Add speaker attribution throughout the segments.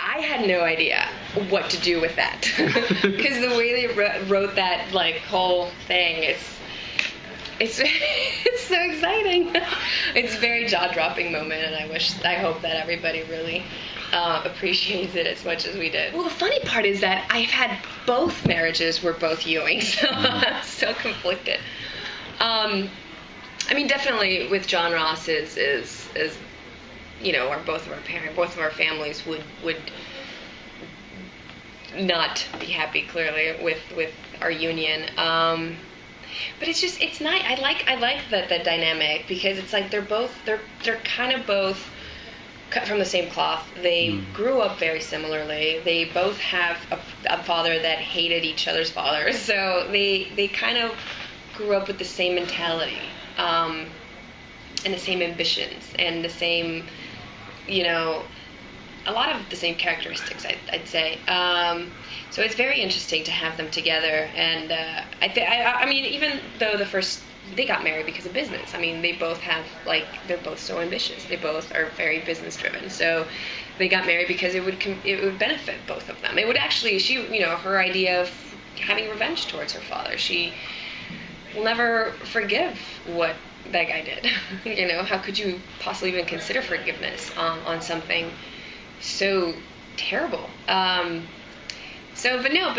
Speaker 1: I had no idea what to do with that because the way they wrote that like whole thing, it's so exciting. It's a very jaw-dropping moment, and I hope that everybody really appreciates it as much as we did. Well, the funny part is that I've had both marriages were both Ewing, so I'm so conflicted. I mean, definitely with John Ross is you know, both of our families would not be happy clearly with our union. But it's nice. I like the dynamic because it's like they're kind of both cut from the same cloth. They grew up very similarly. They both have a father that hated each other's fathers, so they kind of grew up with the same mentality and the same ambitions and the same, you know, a lot of the same characteristics, I'd say. So it's very interesting to have them together. And I mean, even though they got married because of business. I mean, they both have, like, they're both so ambitious. They both are very business driven. So they got married because it would benefit both of them. It would actually, you know, her idea of having revenge towards her father. She will never forgive what that guy did. You know, how could you possibly even consider forgiveness on something so terrible? But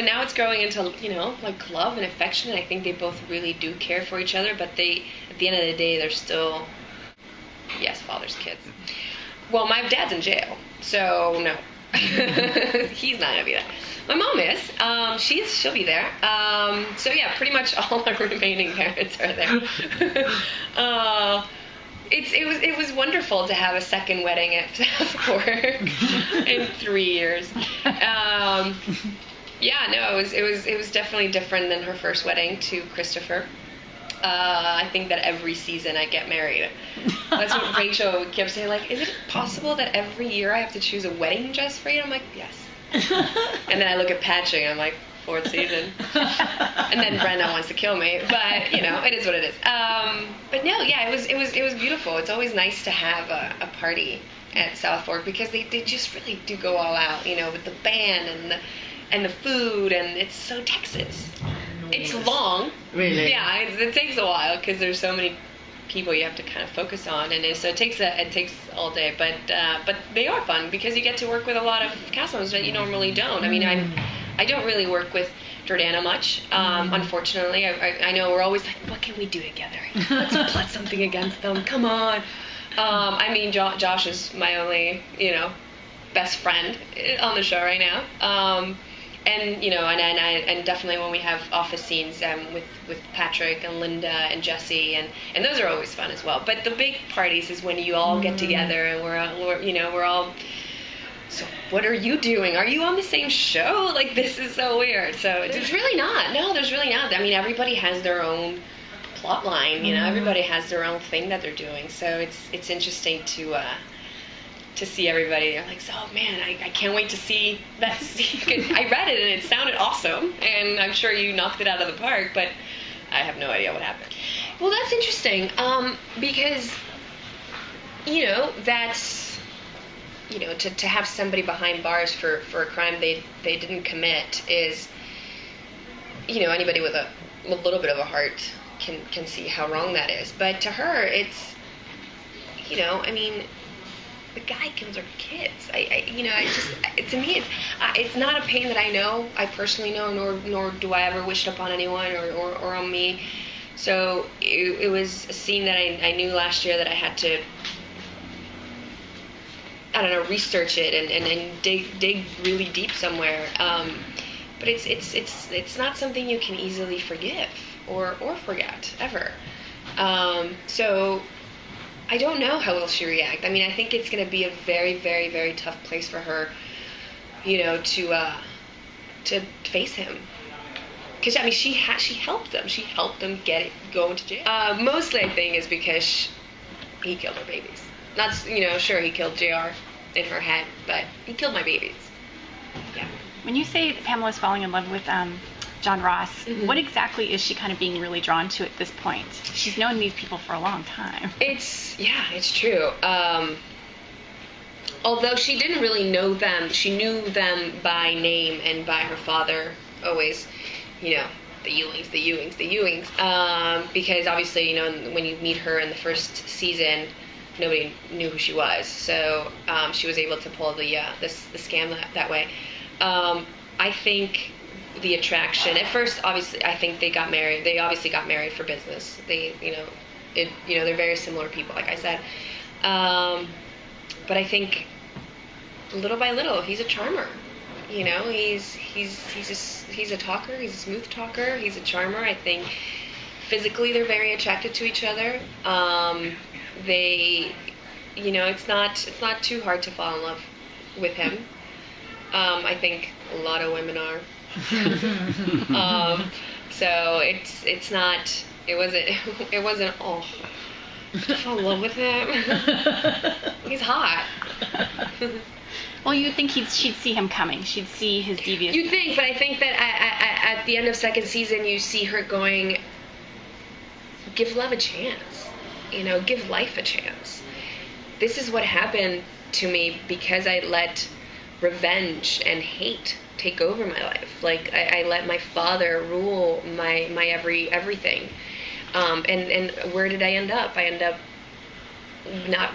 Speaker 1: now it's growing into, you know, like love and affection, and I think they both really do care for each other, but at the end of the day, they're still, yes, father's kids. Well, my dad's in jail, so no. He's not gonna be there. My mom is. She'll be there. So yeah, pretty much all our remaining parents are there. It was wonderful to have a second wedding at South Fork in 3 years. Yeah, no, it was definitely different than her first wedding to Christopher. I think that every season I get married. That's what Rachel kept saying, like, is it possible that every year I have to choose a wedding dress for you? I'm like, yes. And then I look at Patrick and I'm like, 4th season. And then Brenda wants to kill me, but you know, it is what it is. But no, yeah, it was beautiful. It's always nice to have a party at South Fork because they just really do go all out, you know, with the band and the food, and it's so Texas. It's long.
Speaker 2: Really?
Speaker 1: Yeah, it takes a while because there's so many people you have to kind of focus on, and so it takes all day. But they are fun because you get to work with a lot of cast members that you normally don't. I mean, I don't really work with Jordana much, unfortunately. I know we're always like, what can we do together? Let's plot something against them. Come on. I mean, Josh is my only, you know, best friend on the show right now. And you know, and definitely when we have office scenes with Patrick and Linda and Jesse, and those are always fun as well. But the big parties is when you all get together and we're all. So what are you doing? Are you on the same show? Like, this is so weird. So there's really not. No, there's really not. I mean, everybody has their own plot line. You know, everybody has their own thing that they're doing. So it's interesting to see everybody. They're like, oh man, I can't wait to see that scene. I read it and it sounded awesome, and I'm sure you knocked it out of the park, but I have no idea what happened. Well, that's interesting, because, you know, that's, you know, to have somebody behind bars for a crime they didn't commit is, you know, anybody with a little bit of a heart can see how wrong that is. But to her, it's, you know, I mean, the guy kills her kids. To me, it's not a pain that I know, I personally know, nor do I ever wish it upon anyone or on me. So it was a scene that I knew last year that I had to, I don't know, research it and dig really deep somewhere. But it's not something you can easily forgive or forget ever. So I don't know how will she react. I mean, I think it's going to be a very, very, very tough place for her, you know, to face him. Because, I mean, she helped them. She helped them go into jail. Mostly, I think, is because he killed her babies. Not, you know, sure, he killed JR in her head, but he killed my babies. Yeah.
Speaker 3: When you say Pamela's falling in love with John Ross, what exactly is she kind of being really drawn to at this point? She's known these people for a long time.
Speaker 1: It's true. although she didn't really know them, she knew them by name and by her father always, you know, the Ewings, because obviously, you know, when you meet her in the first season, nobody knew who she was, so she was able to pull the scam that way. I think the attraction at first, obviously, I think they got married. They obviously got married for business. They, they're very similar people, like I said. But I think little by little, he's a charmer. You know, he's a talker. He's a smooth talker. He's a charmer. I think physically they're very attracted to each other. They, you know, it's not too hard to fall in love with him. I think a lot of women are. So it wasn't oh, to fall in love with him. He's hot.
Speaker 3: Well, you'd think she'd see him coming. She'd see his devious.
Speaker 1: You'd think, but I think that at the end of second season, you see her going, give love a chance. You know, give life a chance. This is what happened to me because I let revenge and hate take over my life. Like I let my father rule my everything. And where did I end up? I end up not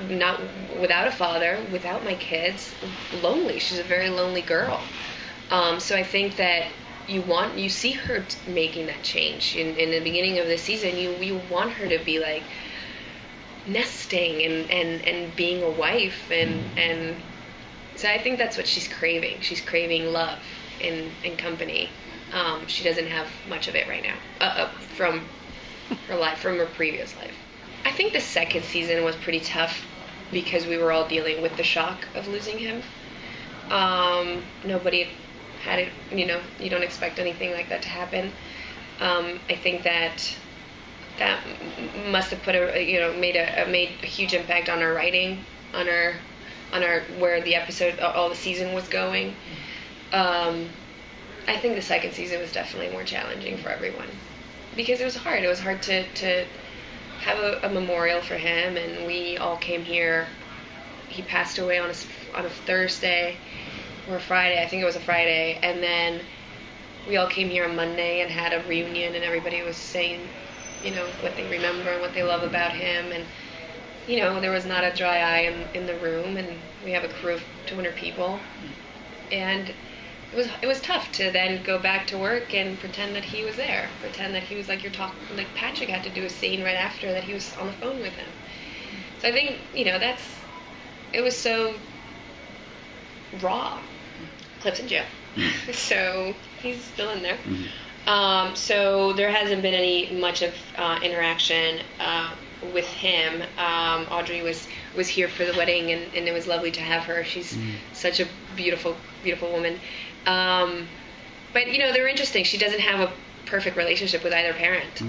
Speaker 1: without a father, without my kids, lonely. She's a very lonely girl. So I think that you see her making that change in the beginning of the season. You want her to be like nesting and being a wife and so I think that's what she's craving. She's craving love and company. She doesn't have much of it right now from her life, from her previous life. I think the second season was pretty tough because we were all dealing with the shock of losing him. Nobody had it, you know, you don't expect anything like that to happen. I think that must have made a huge impact on our writing, on our where the episode, all the season was going. I think the second season was definitely more challenging for everyone because it was hard. It was hard to have a memorial for him, and we all came here. He passed away on a Thursday or a Friday. I think it was a Friday, and then we all came here on Monday and had a reunion, and everybody was saying, you know, what they remember and what they love about him, and you know, there was not a dry eye in the room, and we have a crew of 200 people, and it was tough to then go back to work and pretend that he was there, pretend that he was like like Patrick had to do a scene right after that he was on the phone with him. So I think, you know, it was so raw. Cliff's in jail, so he's still in there. So there hasn't been much of interaction with him. Audrey was here for the wedding, and it was lovely to have her. She's such a beautiful woman. But you know, they're interesting. She doesn't have a perfect relationship with either parent,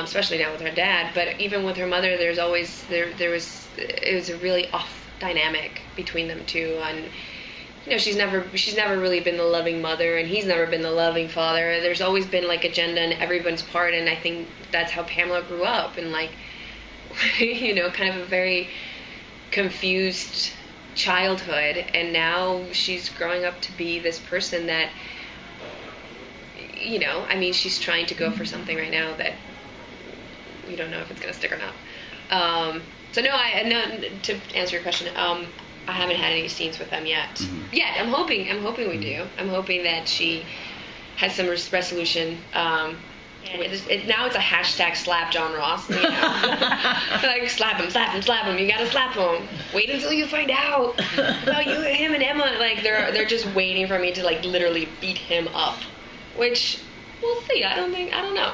Speaker 1: especially now with her dad. But even with her mother, it was a really off dynamic between them two. And you know, she's never really been the loving mother, and he's never been the loving father. There's always been like agenda on everyone's part, and I think that's how Pamela grew up, and like, you know, kind of a very confused childhood, and now she's growing up to be this person that, you know, I mean, she's trying to go for something right now that we don't know if it's going to stick or not. So no, to answer your question, I haven't had any scenes with them yet. Yet, I'm hoping we do. I'm hoping that she has some resolution. Now it's a hashtag slap John Ross. You know? Like slap him. You gotta slap him. Wait until you find out about him and Emma. Like they're just waiting for me to like literally beat him up, which we'll see. I don't know.